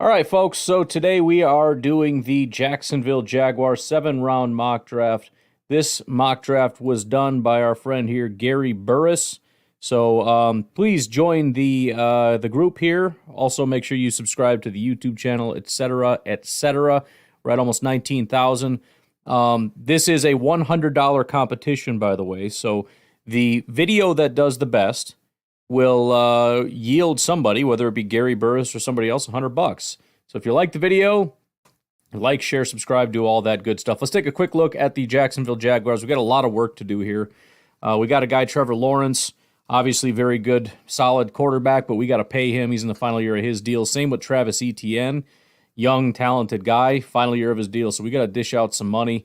All right, folks. So today we are doing the Jacksonville Jaguars 7-round mock draft. This mock draft was done by our friend here, Gary Burris. So please join the group here. Also, make sure you subscribe to the YouTube channel, etc., etc. We're at almost 19,000. This is a $100 competition, by the way. So the video that does the best will yield somebody, whether it be Gary Burris or somebody else, $100. So if you like the video, like, share, subscribe, do all that good stuff. Let's take a quick look at the Jacksonville Jaguars. We got a lot of work to do here. We got a guy, Trevor Lawrence, obviously very good, solid quarterback, but we got to pay him. He's in the final year of his deal. Same with Travis Etienne, young, talented guy, final year of his deal. So we got to dish out some money.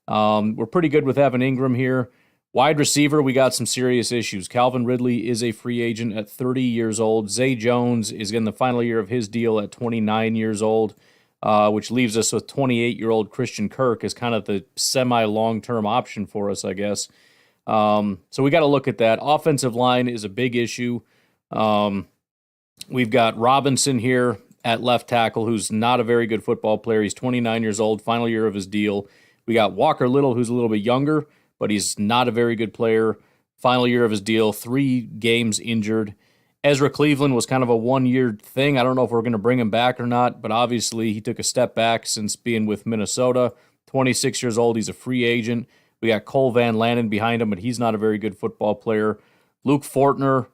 We're pretty good with Evan Ingram here. Wide receiver, we got some serious issues. Calvin Ridley is a free agent at 30 years old. Zay Jones is in the final year of his deal at 29 years old, which leaves us with 28-year-old Christian Kirk as kind of the semi-long-term option for us, I guess. So we got to look at that. Offensive line is a big issue. We've got Robinson here at left tackle, who's not a very good football player. He's 29 years old, final year of his deal. We got Walker Little, who's a little bit younger, but he's not a very good player. Final year of his deal, 3 games injured. Ezra Cleveland was kind of a one-year thing. I don't know if we're going to bring him back or not, but obviously he took a step back since being with Minnesota. 26 years old, he's a free agent. We got Cole Van Lanen behind him, but he's not a very good football player. Luke Fortner,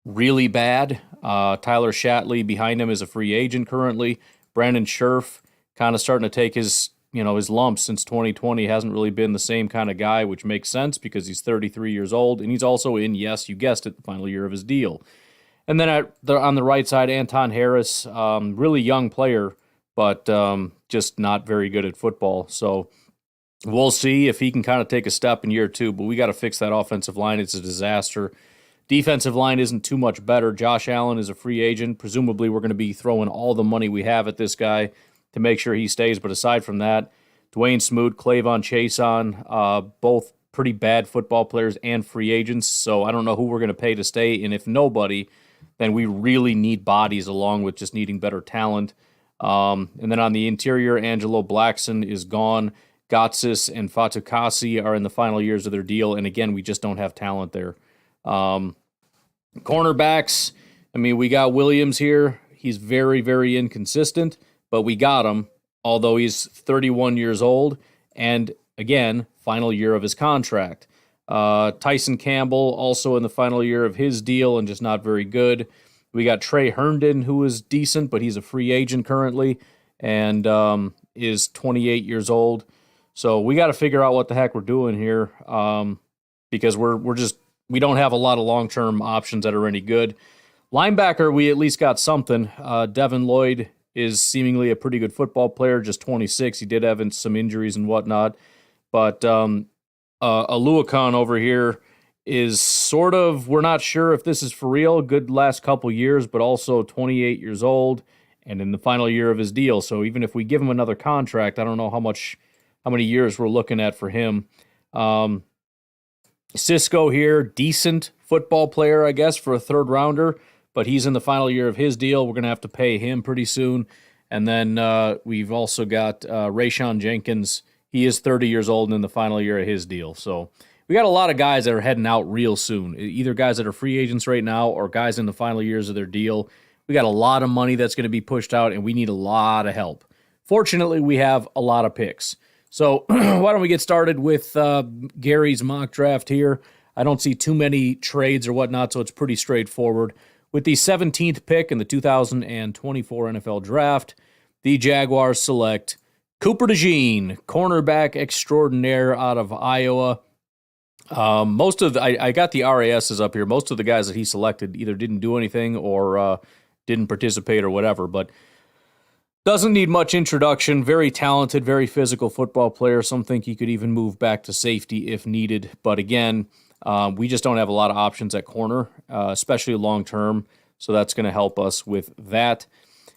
really bad. Tyler Shatley behind him is a free agent currently. Brandon Scherf kind of starting to take his lumps since 2020. Hasn't really been the same kind of guy, which makes sense because he's 33 years old, and he's also in, yes, you guessed it, the final year of his deal. And then on the right side, Anton Harris, really young player, but just not very good at football. So we'll see if he can kind of take a step in year 2, but we got to fix that offensive line. It's a disaster. Defensive line isn't too much better. Josh Allen is a free agent. Presumably we're going to be throwing all the money we have at this guy to make sure he stays. But aside from that, Dwayne Smoot, Clavon Chason, both pretty bad football players and free agents. So I don't know who we're going to pay to stay. And if nobody, then we really need bodies along with just needing better talent. And then on the interior, Angelo Blackson is gone. Gotsis and Fatukasi are in the final years of their deal. And again, we just don't have talent there. Cornerbacks, I mean, we got Williams here. He's very, very inconsistent, but we got him, although he's 31 years old, and again, final year of his contract. Tyson Campbell, also in the final year of his deal and just not very good. We got Trey Herndon, who is decent, but he's a free agent currently and is 28 years old. So we got to figure out what the heck we're doing here because we don't have a lot of long-term options that are any good. Linebacker, we at least got something. Devin Lloyd is seemingly a pretty good football player, just 26. He did have some injuries and whatnot. But Aluakon over here is sort of, we're not sure if this is for real. Good last couple years, but also 28 years old and in the final year of his deal. So even if we give him another contract, I don't know how many years we're looking at for him. Cisco here, decent football player, I guess, for a third rounder, but he's in the final year of his deal. We're going to have to pay him pretty soon. And then we've also got Rayshawn Jenkins. He is 30 years old and in the final year of his deal. So we got a lot of guys that are heading out real soon, either guys that are free agents right now or guys in the final years of their deal. We got a lot of money that's going to be pushed out, and we need a lot of help. Fortunately, we have a lot of picks. So why don't we get started with Gary's mock draft here. I don't see too many trades or whatnot, so it's pretty straightforward. With the 17th pick in the 2024 NFL Draft, the Jaguars select Cooper DeJean, cornerback extraordinaire out of Iowa. I got the RASs up here. Most of the guys that he selected either didn't do anything or didn't participate or whatever, but doesn't need much introduction. Very talented, very physical football player. Some think he could even move back to safety if needed. But again, we just don't have a lot of options at corner, especially long-term. So that's going to help us with that.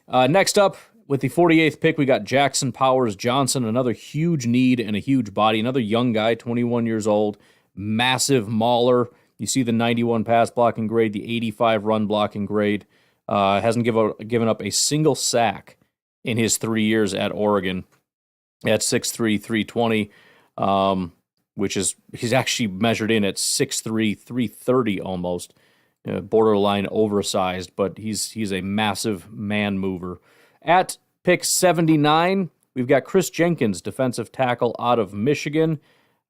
Next up, with the 48th pick, we got Jackson Powers Johnson, another huge need and a huge body. Another young guy, 21 years old, massive mauler. You see the 91 pass blocking grade, the 85 run blocking grade. Hasn't given up a single sack in his 3 years at Oregon at 6'3", 320, which is he's actually measured in at 6'3", 330 almost, borderline oversized, but he's a massive man mover. At pick 79, we've got Chris Jenkins, defensive tackle out of Michigan.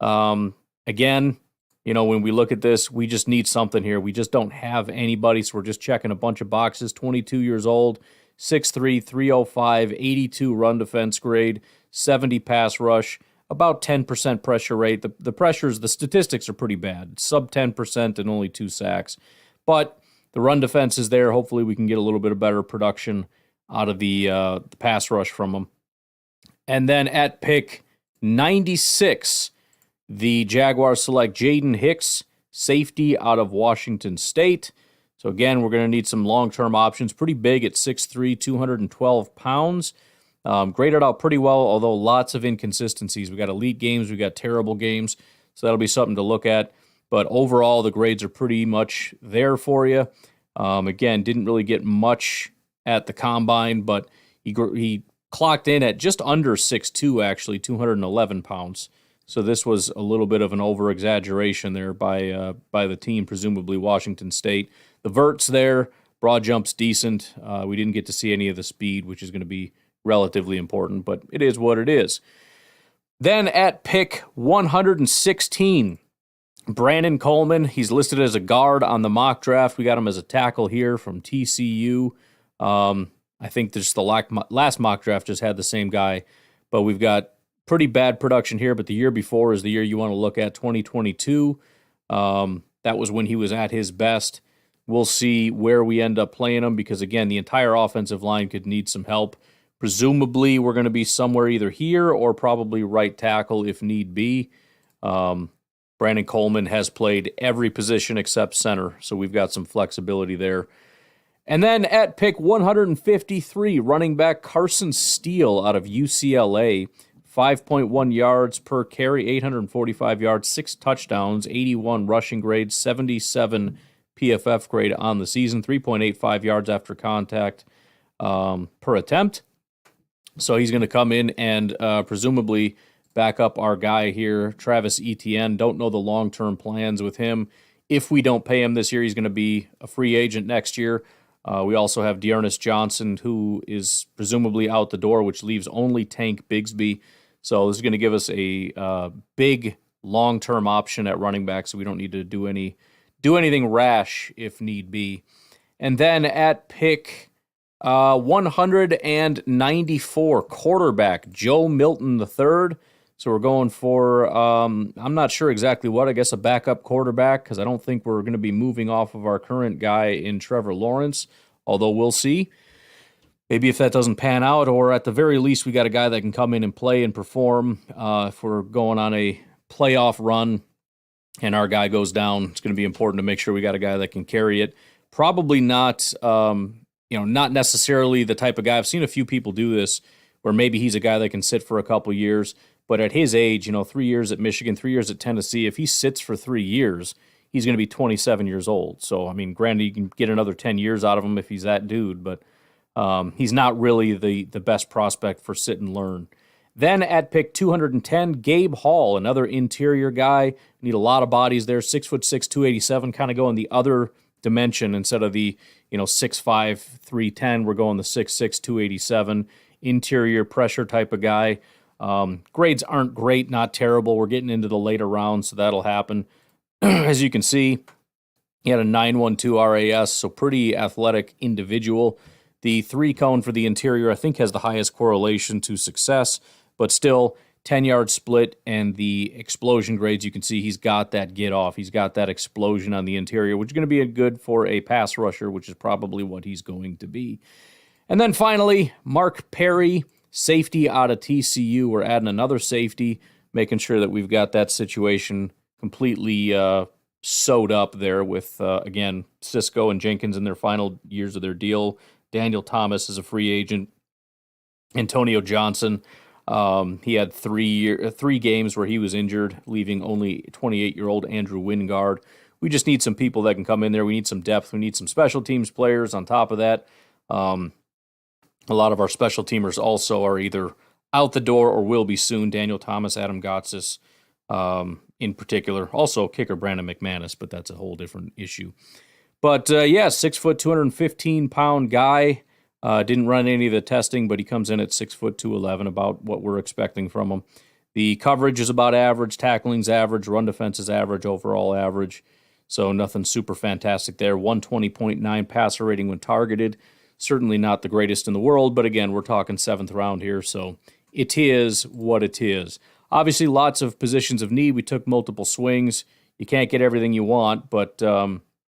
Again, when we look at this, we just need something here. We just don't have anybody, so we're just checking a bunch of boxes. 22 years old, 6'3", 305, 82 run defense grade, 70 pass rush, about 10% pressure rate. The statistics are pretty bad. Sub 10% and only 2 sacks. But the run defense is there. Hopefully we can get a little bit of better production out of the pass rush from them. And then at pick 96, the Jaguars select Jaden Hicks, safety out of Washington State. So again, we're going to need some long-term options. Pretty big at 6'3", 212 pounds. Graded out pretty well, although lots of inconsistencies. We got elite games, we got terrible games, so that'll be something to look at. But overall, the grades are pretty much there for you. Again, didn't really get much at the combine, but he clocked in at just under 6'2", actually, 211 pounds. So this was a little bit of an over-exaggeration there by the team, presumably Washington State. The vert's there, broad jump's decent. We didn't get to see any of the speed, which is going to be relatively important, but it is what it is. Then at pick 116, Brandon Coleman, he's listed as a guard on the mock draft. We got him as a tackle here from TCU. I think just the last mock draft just had the same guy, but we've got pretty bad production here, but the year before is the year you want to look at, 2022. That was when he was at his best. We'll see where we end up playing him because, again, the entire offensive line could need some help. Presumably, we're going to be somewhere either here or probably right tackle if need be. Brandon Coleman has played every position except center, so we've got some flexibility there. And then at pick 153, running back Carson Steele out of UCLA, 5.1 yards per carry, 845 yards, 6 touchdowns, 81 rushing grade, 77 PFF grade on the season, 3.85 yards after contact per attempt. So he's going to come in and presumably back up our guy here, Travis Etienne. Don't know the long-term plans with him. If we don't pay him this year, he's going to be a free agent next year. We also have Dearness Johnson, who is presumably out the door, which leaves only Tank Bigsby. So this is going to give us a big long-term option at running back, so we don't need to do anything rash if need be. And then at pick 194, quarterback Joe Milton III. So we're going for, I'm not sure exactly what, I guess a backup quarterback, because I don't think we're going to be moving off of our current guy in Trevor Lawrence, although we'll see. Maybe if that doesn't pan out, or at the very least, we got a guy that can come in and play and perform. If we're going on a playoff run and our guy goes down, it's going to be important to make sure we got a guy that can carry it. Probably not, not necessarily the type of guy. I've seen a few people do this where maybe he's a guy that can sit for a couple years. But at his age, 3 years at Michigan, 3 years at Tennessee, if he sits for 3 years, he's going to be 27 years old. So, granted, you can get another 10 years out of him if he's that dude, but he's not really the best prospect for sit and learn. Then at pick 210, Gabe Hall, another interior guy. Need a lot of bodies there, 6'6", 287, kind of going the other dimension instead of the 6'5", 310. We're going the 6'6", 287, interior pressure type of guy. Grades aren't great, not terrible. We're getting into the later rounds, so that'll happen. As you can see, he had a 9.12 RAS, so pretty athletic individual. The 3-cone for the interior, I think, has the highest correlation to success, but still 10-yard split and the explosion grades, you can see he's got that get off. He's got that explosion on the interior, which is going to be good for a pass rusher, which is probably what he's going to be. And then finally, Mark Perry, safety out of TCU. We're adding another safety, making sure that we've got that situation completely sewed up there with, again, Cisco and Jenkins in their final years of their deal. Daniel Thomas is a free agent. Antonio Johnson, he had 3 games where he was injured, leaving only 28-year-old Andrew Wingard. We just need some people that can come in there. We need some depth. We need some special teams players on top of that. A lot of our special teamers also are either out the door or will be soon. Daniel Thomas, Adam Gotsis, in particular. Also, kicker Brandon McManus, but that's a whole different issue. But yeah, 6 foot, 215-pound guy. Didn't run any of the testing, but he comes in at 6 foot 211, about what we're expecting from him. The coverage is about average, tackling's average, run defense is average, overall average. So nothing super fantastic there. 120.9 passer rating when targeted. Certainly not the greatest in the world, but again, we're talking 7th round here, so it is what it is. Obviously, lots of positions of need. We took multiple swings. You can't get everything you want, but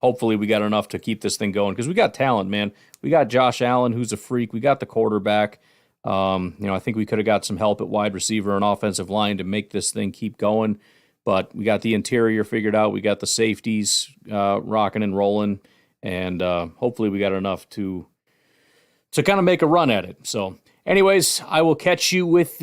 hopefully we got enough to keep this thing going because we got talent, man. We got Josh Allen, who's a freak. We got the quarterback. I think we could have got some help at wide receiver and offensive line to make this thing keep going, but we got the interior figured out. We got the safeties rocking and rolling, and hopefully we got enough to kind of make a run at it. So anyways, I will catch you with